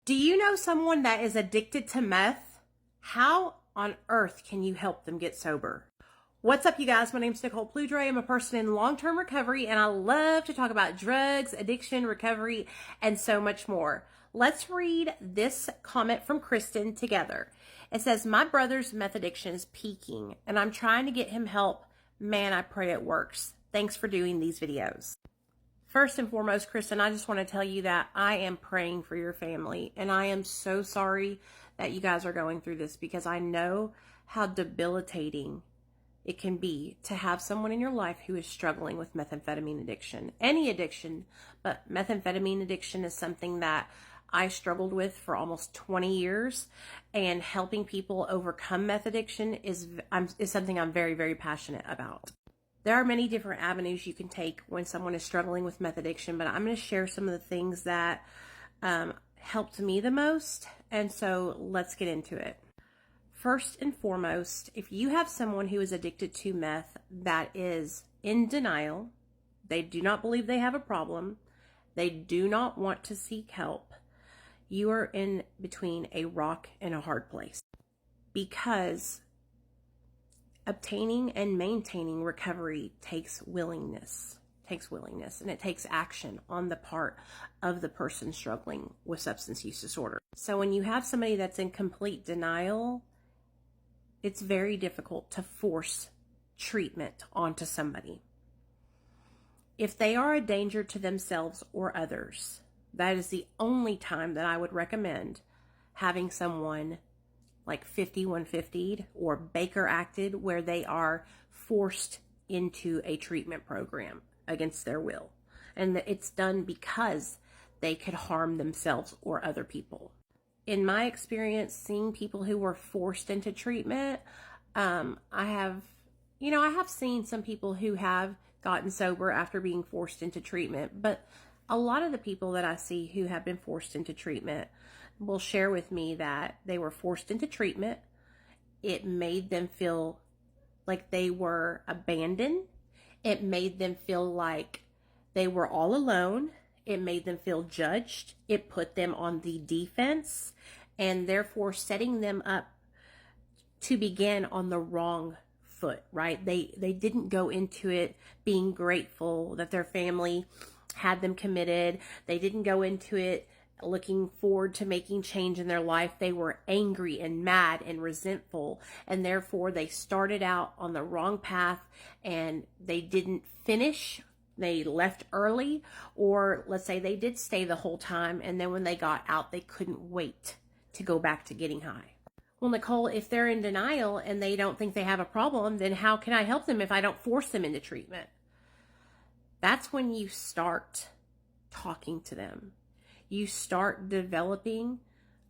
Do you know someone that is addicted to meth? How on earth can you help them get sober? What's up, you guys? My name's Nicole Pludre. I'm a person in long-term recovery, and I love to talk about drugs, addiction, recovery, and so much more. Let's read this comment from Kristen together. It says, my brother's meth addiction is peaking, and I'm trying to get him help. Man, I pray it works. Thanks for doing these videos. First and foremost, Kristen, I just want to tell you that I am praying for your family, and I am so sorry that you guys are going through this, because I know how debilitating it can be to have someone in your life who is struggling with methamphetamine addiction. Any addiction, but methamphetamine addiction is something that I struggled with for almost 20 years, and helping people overcome meth addiction is something I'm very, very passionate about. There are many different avenues you can take when someone is struggling with meth addiction, but I'm going to share some of the things that helped me the most, and so let's get into it. First and foremost, if you have someone who is addicted to meth that is in denial, they do not believe they have a problem, they do not want to seek help, you are in between a rock and a hard place, because obtaining and maintaining recovery takes willingness, and it takes action on the part of the person struggling with substance use disorder. So when you have somebody that's in complete denial, it's very difficult to force treatment onto somebody. If they are a danger to themselves or others, that is the only time that I would recommend having someone like 5150'd or Baker acted, where they are forced into a treatment program against their will. And it's done because they could harm themselves or other people. In my experience, seeing people who were forced into treatment, I have seen some people who have gotten sober after being forced into treatment, but a lot of the people that I see who have been forced into treatment will share with me that they were forced into treatment. It made them feel like they were abandoned. It made them feel like they were all alone. It made them feel judged. It put them on the defense, and therefore setting them up to begin on the wrong foot, right? They didn't go into it being grateful that their family had them committed. They didn't go into it looking forward to making change in their life. They were angry and mad and resentful, and therefore they started out on the wrong path, and they didn't finish. They left early, or let's say they did stay the whole time, and then when they got out, they couldn't wait to go back to getting high. Well, Nicole, if they're in denial and they don't think they have a problem, then how can I help them if I don't force them into treatment? That's when you start talking to them. You start developing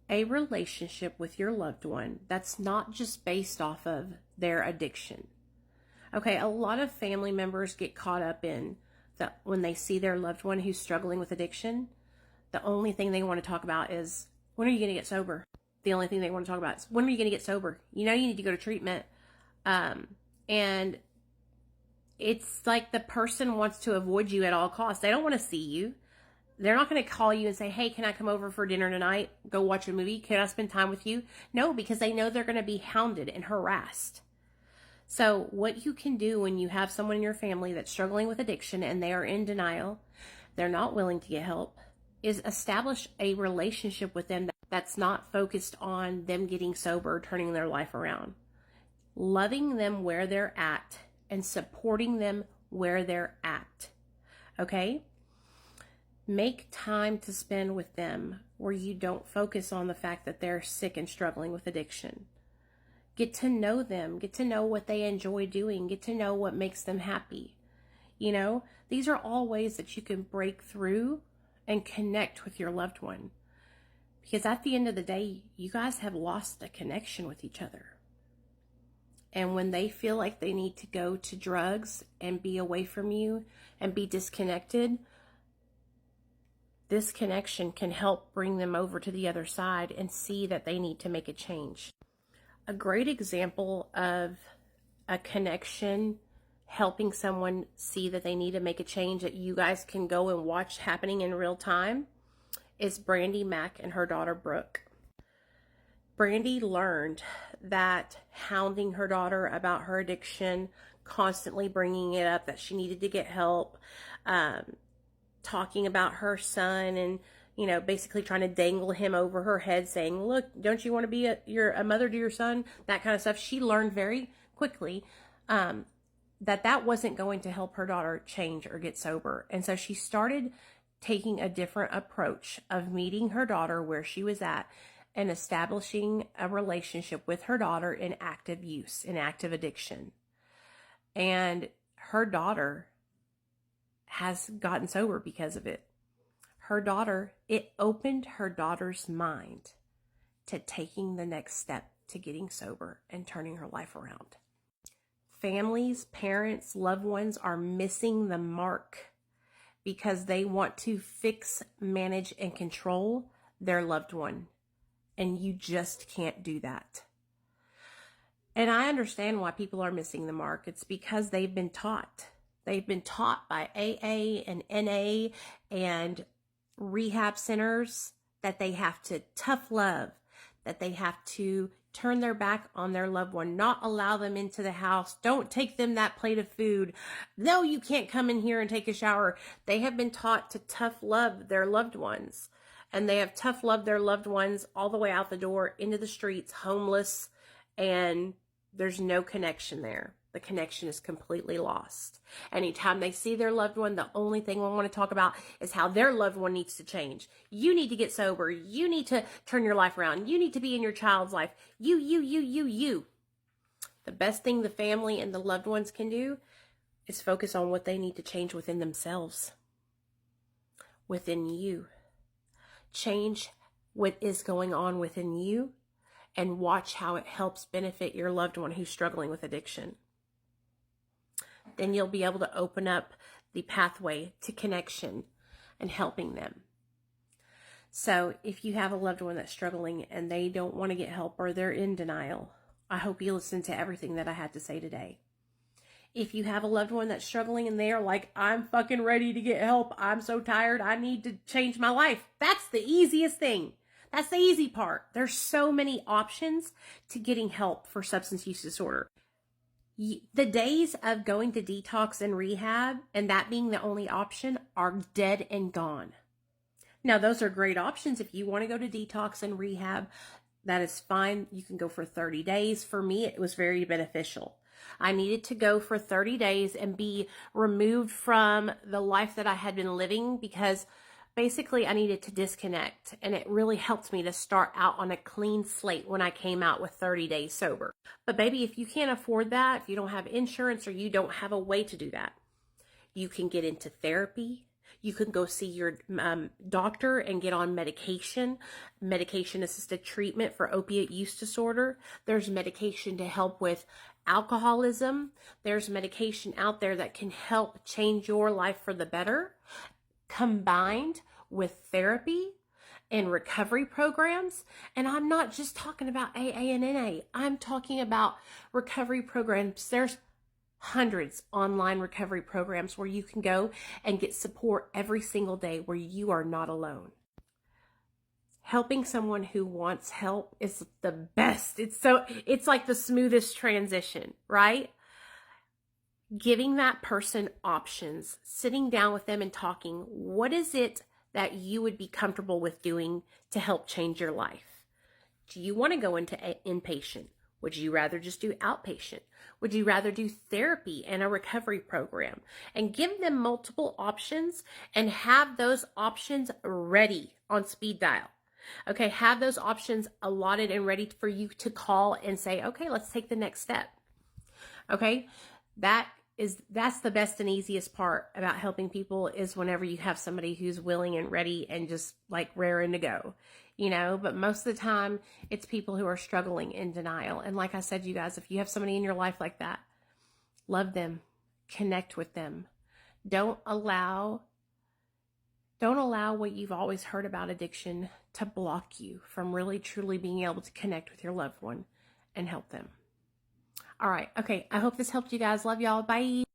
a relationship with your loved one that's not just based off of their addiction. Okay, a lot of family members get caught up in that when they see their loved one who's struggling with addiction, the only thing they want to talk about is, when are you going to get sober? The only thing they want to talk about is, when are you going to get sober? You know, you need to go to treatment. And it's like the person wants to avoid you at all costs. They don't want to see you. They're not going to call you and say, hey, can I come over for dinner tonight? Go watch a movie? Can I spend time with you? No, because they know they're going to be hounded and harassed. So what you can do when you have someone in your family that's struggling with addiction and they are in denial, they're not willing to get help, is establish a relationship with them that's not focused on them getting sober, turning their life around. Loving them where they're at and supporting them where they're at. Okay? Make time to spend with them where you don't focus on the fact that they're sick and struggling with addiction. Get to know them. Get to know what they enjoy doing. Get to know what makes them happy. You know, these are all ways that you can break through and connect with your loved one. Because at the end of the day, you guys have lost a connection with each other. And when they feel like they need to go to drugs and be away from you and be disconnected, this connection can help bring them over to the other side and see that they need to make a change. A great example of a connection helping someone see that they need to make a change that you guys can go and watch happening in real time is Brandy Mack and her daughter Brooke. Brandy learned that hounding her daughter about her addiction, constantly bringing it up that she needed to get help, talking about her son and, basically trying to dangle him over her head saying, look, don't you want to be a mother to your son? That kind of stuff. She learned very quickly that wasn't going to help her daughter change or get sober. And so she started taking a different approach of meeting her daughter where she was at and establishing a relationship with her daughter in active use, in active addiction. And her daughter has gotten sober because of it. It opened her daughter's mind to taking the next step to getting sober and turning her life around. Families, parents, loved ones are missing the mark because they want to fix, manage, and control their loved one. And you just can't do that. And I understand why people are missing the mark. It's because they've been taught. They've been taught by AA and NA and rehab centers that they have to tough love, that they have to turn their back on their loved one, not allow them into the house, don't take them that plate of food. No, you can't come in here and take a shower. They have been taught to tough love their loved ones. And they have tough loved their loved ones all the way out the door, into the streets, homeless, and there's no connection there. The connection is completely lost. Anytime they see their loved one, the only thing we want to talk about is how their loved one needs to change. You need to get sober. You need to turn your life around. You need to be in your child's life. You. The best thing the family and the loved ones can do is focus on what they need to change within themselves, within you. Change what is going on within you and watch how it helps benefit your loved one who's struggling with addiction. Then you'll be able to open up the pathway to connection and helping them. So if you have a loved one that's struggling and they don't want to get help or they're in denial, I hope you listen to everything that I had to say today. If you have a loved one that's struggling and they're like, I'm fucking ready to get help. I'm so tired. I need to change my life. That's the easiest thing. That's the easy part. There's so many options to getting help for substance use disorder. The days of going to detox and rehab and that being the only option are dead and gone. Now, those are great options. If you want to go to detox and rehab, that is fine. You can go for 30 days. For me, it was very beneficial. I needed to go for 30 days and be removed from the life that I had been living because basically I needed to disconnect, and it really helped me to start out on a clean slate when I came out with 30 days sober. But baby, if you can't afford that, if you don't have insurance or you don't have a way to do that, you can get into therapy. You can go see your doctor and get on medication assisted treatment for opiate use disorder. There's medication to help with alcoholism. There's medication out there that can help change your life for the better, combined with therapy and recovery programs. And I'm not just talking about AA and NA. I'm talking about recovery programs. There's hundreds online recovery programs where you can go and get support every single day where you are not alone. Helping someone who wants help is the best. It's like the smoothest transition, right? Giving that person options, sitting down with them and talking, what is it that you would be comfortable with doing to help change your life? Do you want to go into inpatient? Would you rather just do outpatient? Would you rather do therapy and a recovery program? And give them multiple options and have those options ready on speed dial. Okay, have those options allotted and ready for you to call and say, okay, let's take the next step. Okay, that's the best and easiest part about helping people is whenever you have somebody who's willing and ready and just like raring to go, but most of the time it's people who are struggling in denial. And like I said, you guys, if you have somebody in your life like that, love them, connect with them. Don't allow what you've always heard about addiction to block you from really truly being able to connect with your loved one and help them. All right. Okay. I hope this helped you guys. Love y'all. Bye.